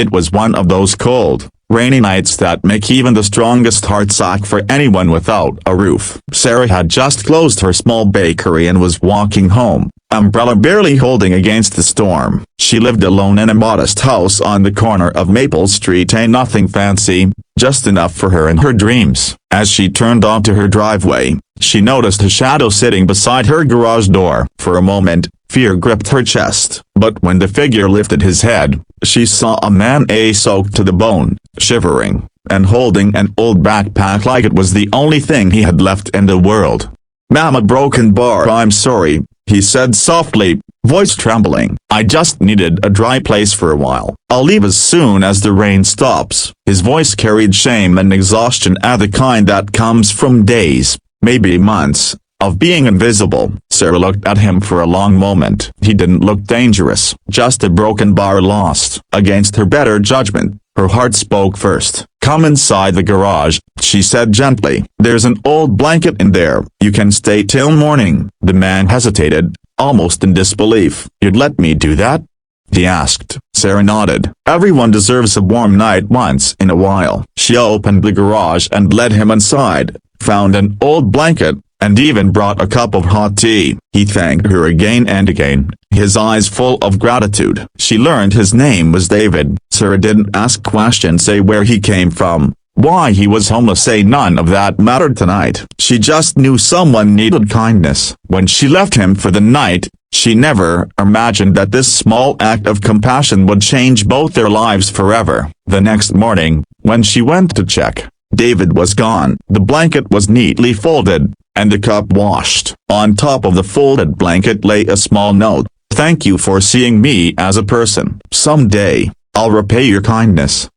It was one of those cold, rainy nights that make even the strongest hearts ache for anyone without a roof. Sarah had just closed her small bakery and was walking home, umbrella barely holding against the storm. She lived alone in a modest house on the corner of Maple Street, nothing fancy, just enough for her and her dreams. As she turned onto her driveway, she noticed a shadow sitting beside her garage door. For a moment, fear gripped her chest, but when the figure lifted his head, she saw a man soaked to the bone, shivering, and holding an old backpack like it was the only thing he had left in the world. "Mama broken bar, I'm sorry," he said softly, voice trembling. "I just needed a dry place for a while. I'll leave as soon as the rain stops." His voice carried shame and exhaustion, the kind that comes from days, maybe months, of being invisible. Sarah looked at him for a long moment. He didn't look dangerous, just a broken bar lost against her better judgment. Her heart spoke first. "Come inside the garage," she said gently. "There's an old blanket in there. You can stay till morning." The man hesitated, almost in disbelief. "You'd let me do that?" he asked. Sarah nodded. Everyone deserves a warm night once in a while. She opened the garage and led him inside, found an old blanket, and even brought a cup of hot tea. He thanked her again and again, his eyes full of gratitude. She learned his name was David. Sarah didn't ask questions, say where he came from, why he was homeless, say none of that mattered tonight. She just knew someone needed kindness. When she left him for the night, she never imagined that this small act of compassion would change both their lives forever. The next morning, when she went to check, David was gone. The blanket was neatly folded, and the cup washed. On top of the folded blanket lay a small note. "Thank you for seeing me as a person. Someday, I'll repay your kindness."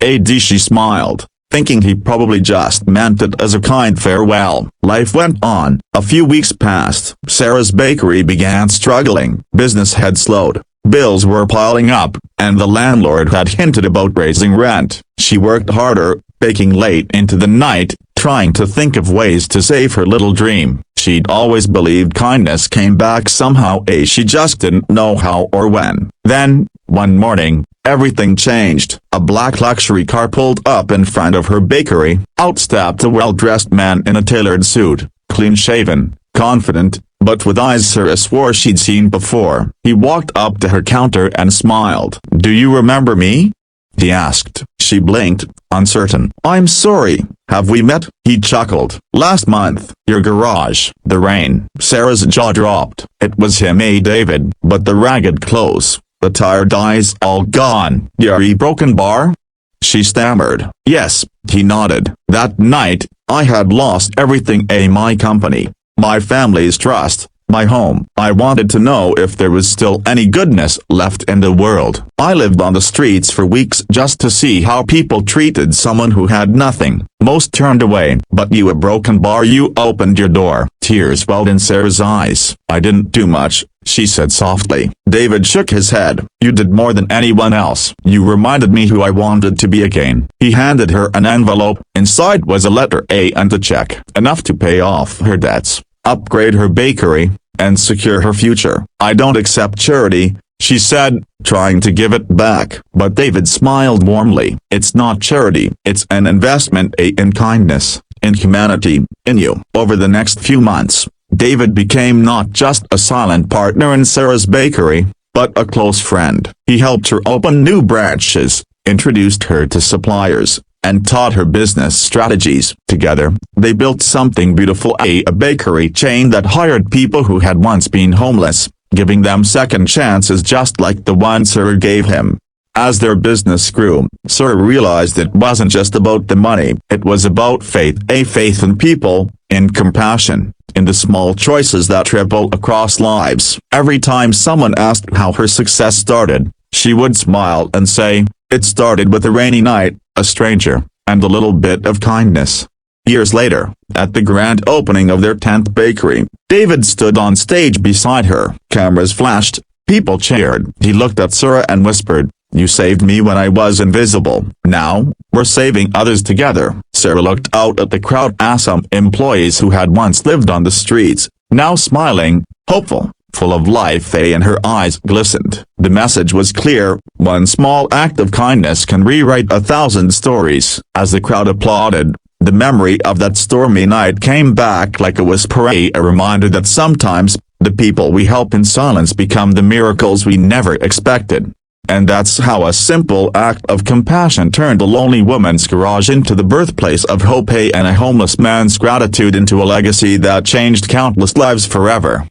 She smiled, thinking he probably just meant it as a kind farewell. Life went on. A few weeks passed. Sarah's bakery began struggling. Business had slowed. Bills were piling up, and the landlord had hinted about raising rent. She worked harder, baking late into the night, trying to think of ways to save her little dream. She'd always believed kindness came back somehow, she just didn't know how or when. Then, one morning, everything changed. A black luxury car pulled up in front of her bakery. Out stepped a well-dressed man in a tailored suit, clean-shaven, confident, but with eyes Sarah swore she'd seen before. He walked up to her counter and smiled. "Do you remember me?" he asked. She blinked, uncertain. "I'm sorry, have we met?" He chuckled. "Last month, your garage." The rain. Sarah's jaw dropped. It was him, David, but the ragged clothes, the tired eyes, all gone. "Your broken bar?" she stammered. "Yes," he nodded. "That night, I had lost everything, my company, my family's trust, my home. I wanted to know if there was still any goodness left in the world. I lived on the streets for weeks just to see how people treated someone who had nothing. Most turned away. But you, a broken bar, you opened your door." Tears welled in Sarah's eyes. "I didn't do much," she said softly. David shook his head. "You did more than anyone else. You reminded me who I wanted to be again." He handed her an envelope. Inside was a letter and a check, enough to pay off her debts, upgrade her bakery, and secure her future. "I don't accept charity," she said, trying to give it back. But David smiled warmly. "It's not charity, it's an investment in kindness, in humanity, in you." Over the next few months, David became not just a silent partner in Sarah's bakery, but a close friend. He helped her open new branches, introduced her to suppliers, and taught her business strategies. Together, they built something beautiful, a bakery chain that hired people who had once been homeless, giving them second chances just like the one Sarah gave him. As their business grew, Sarah realized it wasn't just about the money, it was about faith, faith in people, in compassion, in the small choices that ripple across lives. Every time someone asked how her success started, she would smile and say, "It started with a rainy night, a stranger, and a little bit of kindness." Years later, at the grand opening of their 10th bakery, David stood on stage beside her. Cameras flashed, people cheered. He looked at Sarah and whispered, "You saved me when I was invisible. Now, we're saving others together." Sarah looked out at the crowd, some employees who had once lived on the streets, now smiling, hopeful, full of life, and her eyes glistened. The message was clear: one small act of kindness can rewrite 1,000 stories. As the crowd applauded, the memory of that stormy night came back like a whisper, a reminder that sometimes the people we help in silence become the miracles we never expected. And that's how a simple act of compassion turned a lonely woman's garage into the birthplace of hope, and a homeless man's gratitude into a legacy that changed countless lives forever.